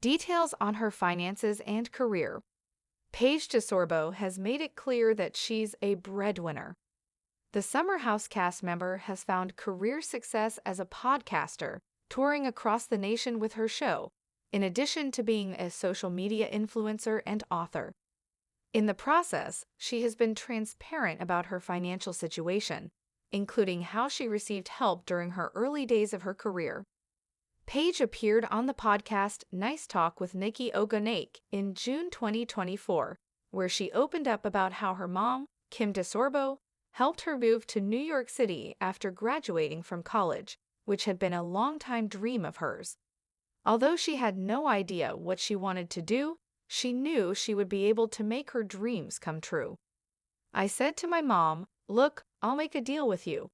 Details on her finances and career. Paige DeSorbo has made it clear that she's a breadwinner. The Summer House cast member has found career success as a podcaster, touring across the nation with her show, in addition to being a social media influencer and author. In the process, she has been transparent about her financial situation, including how she received help during her early days of her career. Paige appeared on the podcast Nice Talk with Nikki Ogunake in June 2024, where she opened up about how her mom, Kim DeSorbo, helped her move to New York City after graduating from college, which had been a longtime dream of hers. Although she had no idea what she wanted to do, she knew she would be able to make her dreams come true. I said to my mom, "Look, I'll make a deal with you.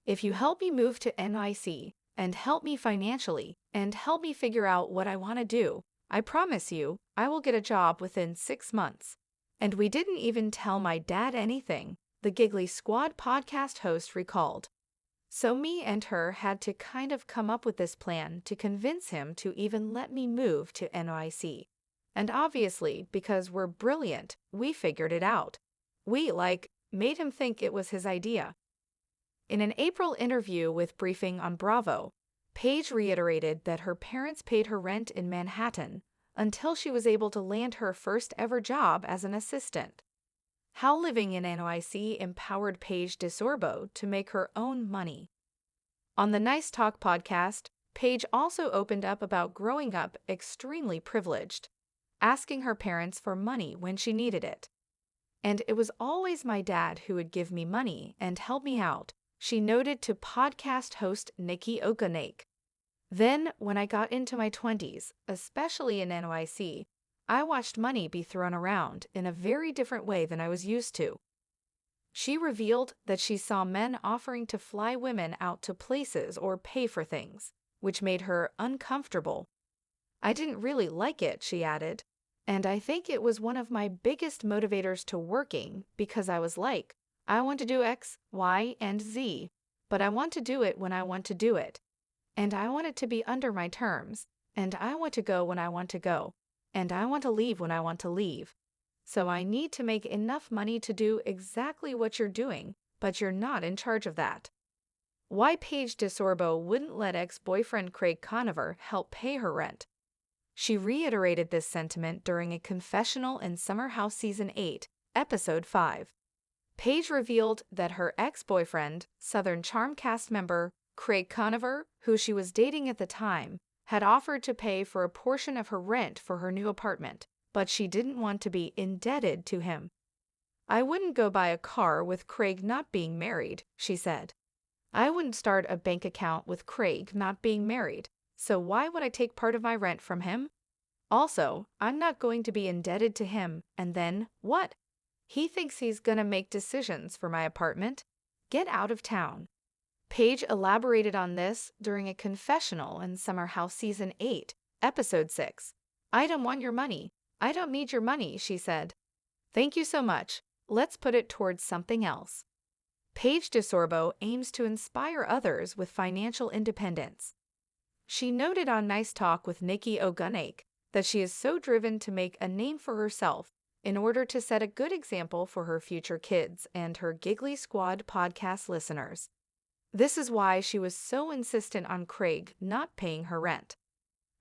If you help me move to NYC, and help me financially, and help me figure out what I want to do, I promise you, I will get a job within 6 months." And we didn't even tell my dad anything, the Giggly Squad podcast host recalled. So me and her had to kind of come up with this plan to convince him to even let me move to NYC. And obviously, because we're brilliant, we figured it out. We, made him think it was his idea. In an April interview with Briefing on Bravo, Paige reiterated that her parents paid her rent in Manhattan until she was able to land her first ever job as an assistant. How living in NYC empowered Paige DeSorbo to make her own money. On the Nice Talk podcast, Paige also opened up about growing up extremely privileged, asking her parents for money when she needed it. "And it was always my dad who would give me money and help me out," she noted to podcast host Nikki Ogunake. "Then, when I got into my 20s, especially in NYC, I watched money be thrown around in a very different way than I was used to." She revealed that she saw men offering to fly women out to places or pay for things, which made her uncomfortable. "I didn't really like it," she added, "and I think it was one of my biggest motivators to working because I was like, I want to do X, Y, and Z, but I want to do it when I want to do it. And I want it to be under my terms, and I want to go when I want to go, and I want to leave when I want to leave. So I need to make enough money to do exactly what you're doing, but you're not in charge of that." Why Paige DeSorbo wouldn't let ex-boyfriend Craig Conover help pay her rent. She reiterated this sentiment during a confessional in Summer House Season 8, Episode 5. Paige revealed that her ex-boyfriend, Southern Charm cast member Craig Conover, who she was dating at the time, had offered to pay for a portion of her rent for her new apartment, but she didn't want to be indebted to him. "I wouldn't go buy a car with Craig not being married," she said. "I wouldn't start a bank account with Craig not being married, so why would I take part of my rent from him? Also, I'm not going to be indebted to him, and then, what? He thinks he's gonna make decisions for my apartment? Get out of town." Paige elaborated on this during a confessional in Summer House Season 8, Episode 6. "I don't want your money. I don't need your money," she said. "Thank you so much. Let's put it towards something else." Paige DeSorbo aims to inspire others with financial independence. She noted on Nice Talk with Nikki Ogunake that she is so driven to make a name for herself in order to set a good example for her future kids and her Giggly Squad podcast listeners. This is why she was so insistent on Craig not paying her rent.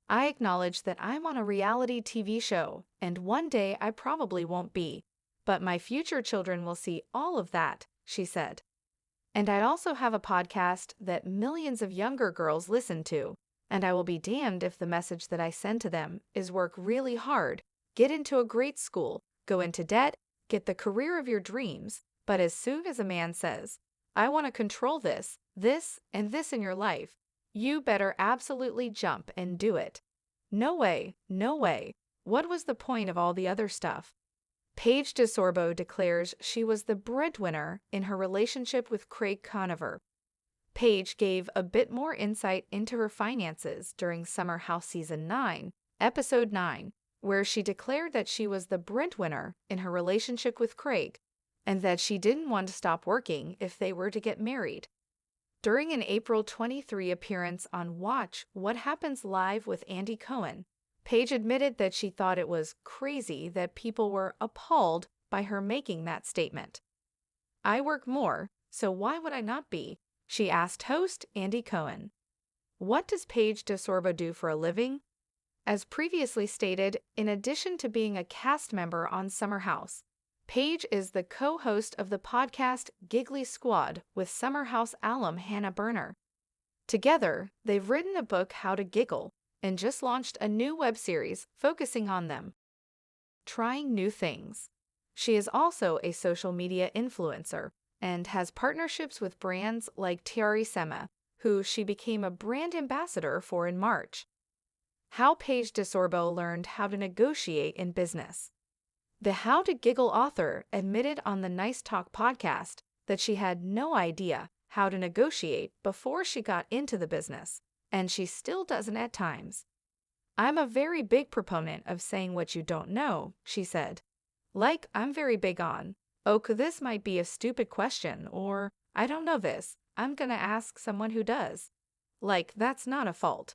"I acknowledge that I'm on a reality TV show, and one day I probably won't be, but my future children will see all of that," she said. "And I also have a podcast that millions of younger girls listen to, and I will be damned if the message that I send to them is work really hard, get into a great school, go into debt, get the career of your dreams, but as soon as a man says, 'I want to control this, and this in your life,' you better absolutely jump and do it. No way, no way. What was the point of all the other stuff?" Paige DeSorbo declares she was the breadwinner in her relationship with Craig Conover. Paige gave a bit more insight into her finances during Summer House Season 9, Episode 9, where she declared that she was the breadwinner in her relationship with Craig, and that she didn't want to stop working if they were to get married. During an April 23 appearance on Watch What Happens Live with Andy Cohen, Paige admitted that she thought it was crazy that people were appalled by her making that statement. "I work more, so why would I not be?" she asked host Andy Cohen. What does Paige DeSorbo do for a living? As previously stated, in addition to being a cast member on Summer House, Paige is the co-host of the podcast Giggly Squad with Summer House alum Hannah Berner. Together, they've written a book, How to Giggle, and just launched a new web series focusing on them. Trying new things. She is also a social media influencer and has partnerships with brands like Thierry Sema, who she became a brand ambassador for in March. How Paige DeSorbo learned how to negotiate in business. The How to Giggle author admitted on the Nice Talk podcast that she had no idea how to negotiate before she got into the business, and she still doesn't at times. "I'm a very big proponent of saying what you don't know," she said. "Like, I'm very big on, oh, this might be a stupid question, or, I don't know this, I'm gonna ask someone who does. Like, that's not a fault.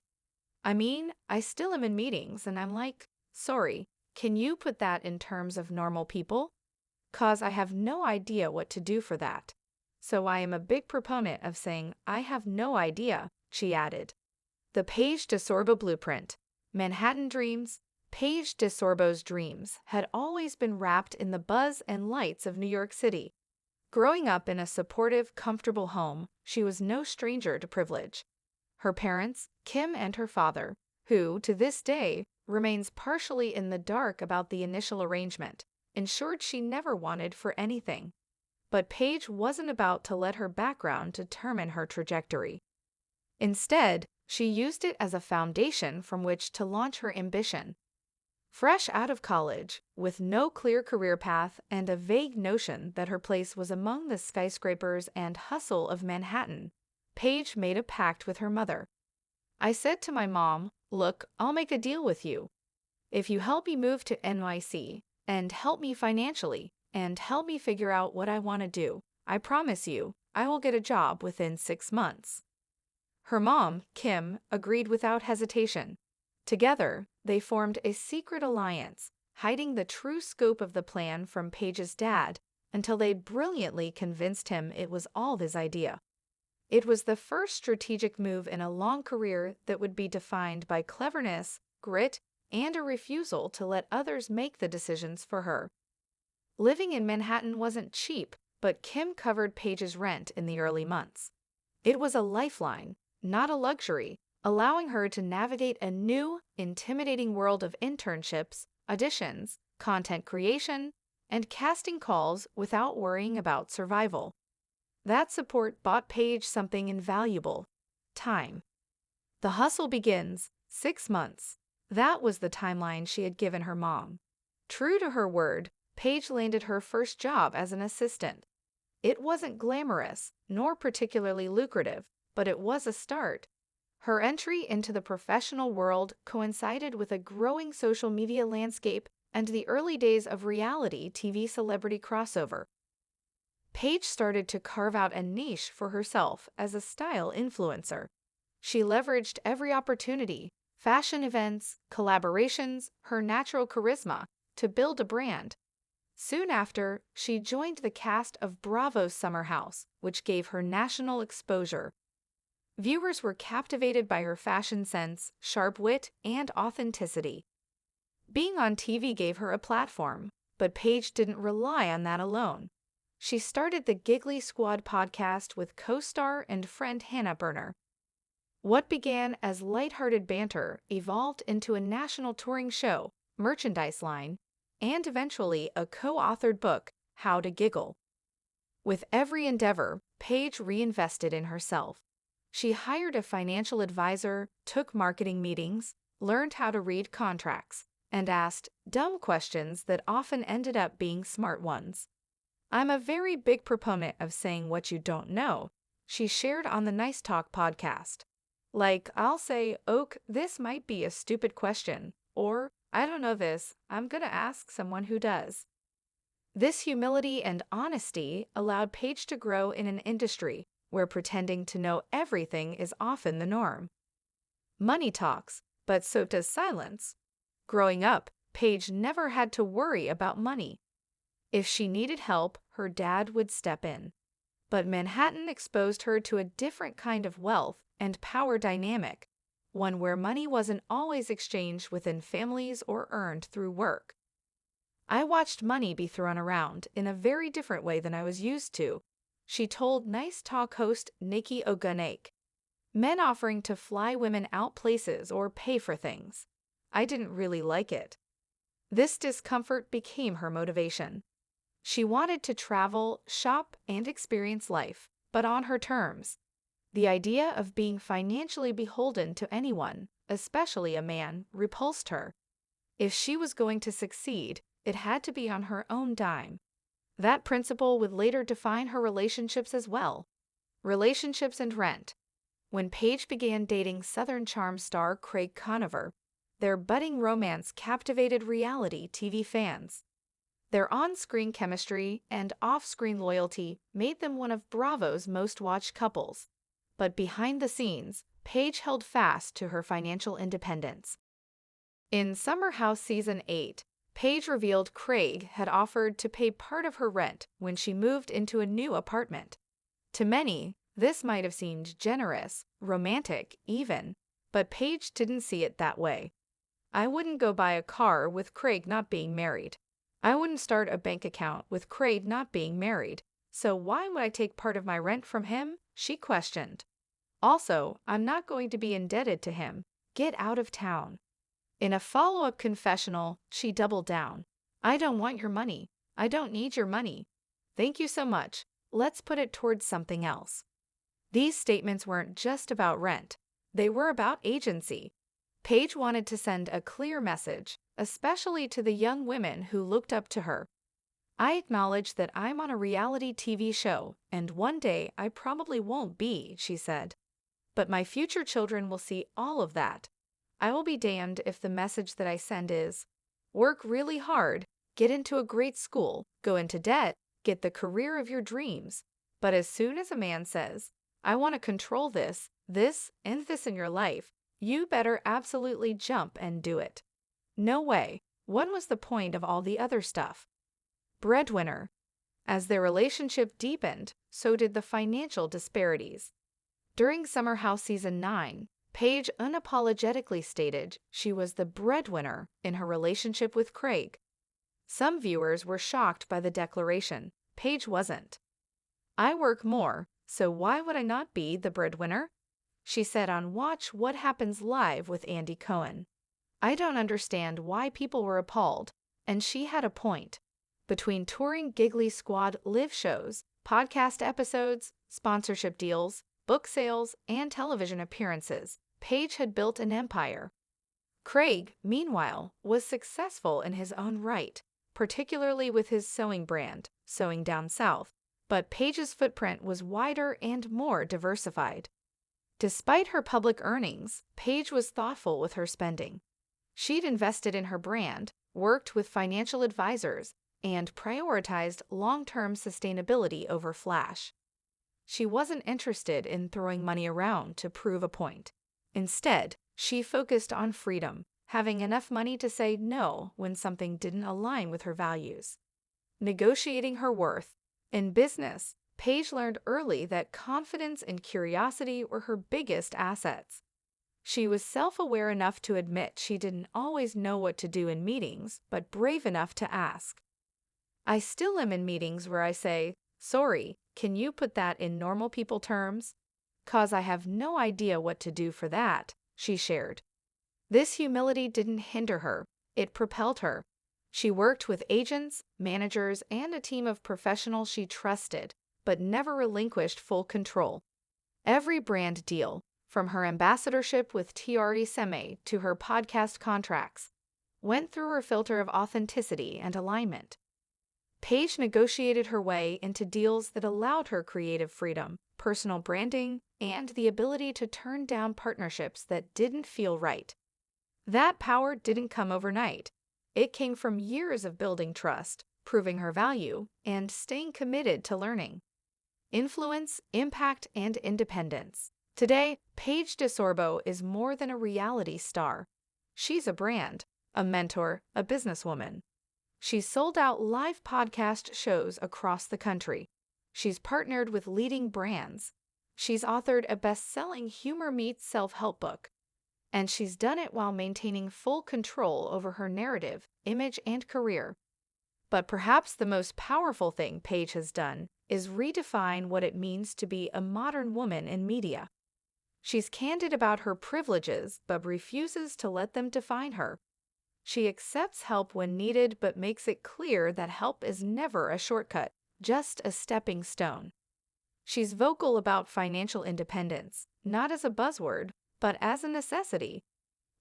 I mean, I still am in meetings and I'm like, sorry, can you put that in terms of normal people? 'Cause I have no idea what to do for that. So I am a big proponent of saying I have no idea," she added. The Paige DeSorbo Blueprint. Manhattan Dreams. Paige DeSorbo's dreams had always been wrapped in the buzz and lights of New York City. Growing up in a supportive, comfortable home, she was no stranger to privilege. Her parents, Kim and her father, who, to this day, remains partially in the dark about the initial arrangement, ensured she never wanted for anything. But Paige wasn't about to let her background determine her trajectory. Instead, she used it as a foundation from which to launch her ambition. Fresh out of college, with no clear career path and a vague notion that her place was among the skyscrapers and hustle of Manhattan, Paige made a pact with her mother. "I said to my mom, look, I'll make a deal with you. If you help me move to NYC, and help me financially, and help me figure out what I want to do, I promise you, I will get a job within 6 months." Her mom, Kim, agreed without hesitation. Together, they formed a secret alliance, hiding the true scope of the plan from Paige's dad until they brilliantly convinced him it was all his idea. It was the first strategic move in a long career that would be defined by cleverness, grit, and a refusal to let others make the decisions for her. Living in Manhattan wasn't cheap, but Kim covered Paige's rent in the early months. It was a lifeline, not a luxury, allowing her to navigate a new, intimidating world of internships, auditions, content creation, and casting calls without worrying about survival. That support bought Paige something invaluable: time. The hustle begins, 6 months. That was the timeline she had given her mom. True to her word, Paige landed her first job as an assistant. It wasn't glamorous, nor particularly lucrative, but it was a start. Her entry into the professional world coincided with a growing social media landscape and the early days of reality TV celebrity crossover. Paige started to carve out a niche for herself as a style influencer. She leveraged every opportunity, fashion events, collaborations, her natural charisma, to build a brand. Soon after, she joined the cast of Bravo's Summer House, which gave her national exposure. Viewers were captivated by her fashion sense, sharp wit, and authenticity. Being on TV gave her a platform, but Paige didn't rely on that alone. She started the Giggly Squad podcast with co-star and friend Hannah Berner. What began as lighthearted banter evolved into a national touring show, merchandise line, and eventually a co-authored book, How to Giggle. With every endeavor, Paige reinvested in herself. She hired a financial advisor, took marketing meetings, learned how to read contracts, and asked dumb questions that often ended up being smart ones. "I'm a very big proponent of saying what you don't know," she shared on the Nice Talk podcast. Like, I'll say, "Oak, this might be a stupid question," or, "I don't know this, I'm gonna ask someone who does." This humility and honesty allowed Paige to grow in an industry where pretending to know everything is often the norm. Money talks, but so does silence. Growing up, Paige never had to worry about money. If she needed help, her dad would step in. But Manhattan exposed her to a different kind of wealth and power dynamic, one where money wasn't always exchanged within families or earned through work. I watched money be thrown around in a very different way than I was used to, she told Nice Talk host Nikki Ogunake. Men offering to fly women out places or pay for things. I didn't really like it. This discomfort became her motivation. She wanted to travel, shop, and experience life, but on her terms. The idea of being financially beholden to anyone, especially a man, repulsed her. If she was going to succeed, it had to be on her own dime. That principle would later define her relationships as well. Relationships and rent. When Paige began dating Southern Charm star Craig Conover, their budding romance captivated reality TV fans. Their on-screen chemistry and off-screen loyalty made them one of Bravo's most-watched couples. But behind the scenes, Paige held fast to her financial independence. In Summer House Season 8, Paige revealed Craig had offered to pay part of her rent when she moved into a new apartment. To many, this might have seemed generous, romantic even, but Paige didn't see it that way. I wouldn't go buy a car with Craig not being married. I wouldn't start a bank account with Craig not being married, so why would I take part of my rent from him? She questioned. Also, I'm not going to be indebted to him. Get out of town. In a follow-up confessional, she doubled down. I don't want your money. I don't need your money. Thank you so much. Let's put it towards something else. These statements weren't just about rent. They were about agency. Paige wanted to send a clear message, especially to the young women who looked up to her. I acknowledge that I'm on a reality TV show, and one day I probably won't be, she said. But my future children will see all of that. I will be damned if the message that I send is, work really hard, get into a great school, go into debt, get the career of your dreams. But as soon as a man says, I want to control this, and this in your life, you better absolutely jump and do it. No way. What was the point of all the other stuff? Breadwinner. As their relationship deepened, so did the financial disparities. During Summer House Season 9, Paige unapologetically stated she was the breadwinner in her relationship with Craig. Some viewers were shocked by the declaration. Paige wasn't. I work more, so why would I not be the breadwinner? She said on Watch What Happens Live with Andy Cohen. I don't understand why people were appalled, and she had a point. Between touring Giggly Squad live shows, podcast episodes, sponsorship deals, book sales, and television appearances, Paige had built an empire. Craig, meanwhile, was successful in his own right, particularly with his sewing brand, Sewing Down South, but Paige's footprint was wider and more diversified. Despite her public earnings, Paige was thoughtful with her spending. She'd invested in her brand, worked with financial advisors, and prioritized long-term sustainability over flash. She wasn't interested in throwing money around to prove a point. Instead, she focused on freedom, having enough money to say no when something didn't align with her values. Negotiating her worth. In business, Paige learned early that confidence and curiosity were her biggest assets. She was self-aware enough to admit she didn't always know what to do in meetings, but brave enough to ask. I still am in meetings where I say, sorry, can you put that in normal people terms? 'Cause I have no idea what to do for that, she shared. This humility didn't hinder her, it propelled her. She worked with agents, managers, and a team of professionals she trusted, but never relinquished full control. Every brand deal, from her ambassadorship with TRE Seme to her podcast contracts, went through her filter of authenticity and alignment. Paige negotiated her way into deals that allowed her creative freedom, personal branding, and the ability to turn down partnerships that didn't feel right. That power didn't come overnight. It came from years of building trust, proving her value, and staying committed to learning. Influence, impact, and independence. Today, Paige DeSorbo is more than a reality star. She's a brand, a mentor, a businesswoman. She's sold out live podcast shows across the country. She's partnered with leading brands. She's authored a best-selling humor meets self-help book. And she's done it while maintaining full control over her narrative, image, and career. But perhaps the most powerful thing Paige has done is redefine what it means to be a modern woman in media. She's candid about her privileges but refuses to let them define her. She accepts help when needed but makes it clear that help is never a shortcut, just a stepping stone. She's vocal about financial independence, not as a buzzword, but as a necessity.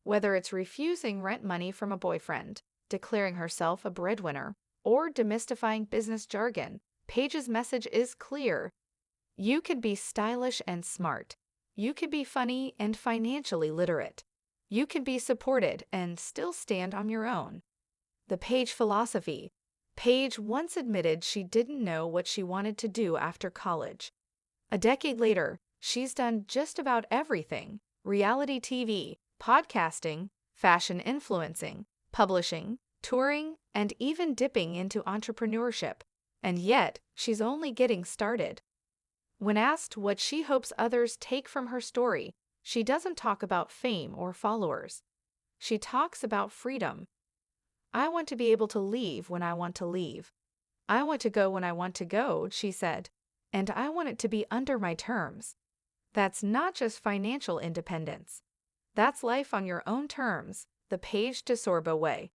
Whether it's refusing rent money from a boyfriend, declaring herself a breadwinner, or demystifying business jargon, Paige's message is clear. You could be stylish and smart. You could be funny and financially literate. You can be supported and still stand on your own. The Paige philosophy. Paige once admitted she didn't know what she wanted to do after college. A decade later, she's done just about everything: reality TV, podcasting, fashion influencing, publishing, touring, and even dipping into entrepreneurship. And yet, she's only getting started. When asked what she hopes others take from her story, she doesn't talk about fame or followers. She talks about freedom. I want to be able to leave when I want to leave. I want to go when I want to go, she said. And I want it to be under my terms. That's not just financial independence. That's life on your own terms, the Paige DeSorbo way.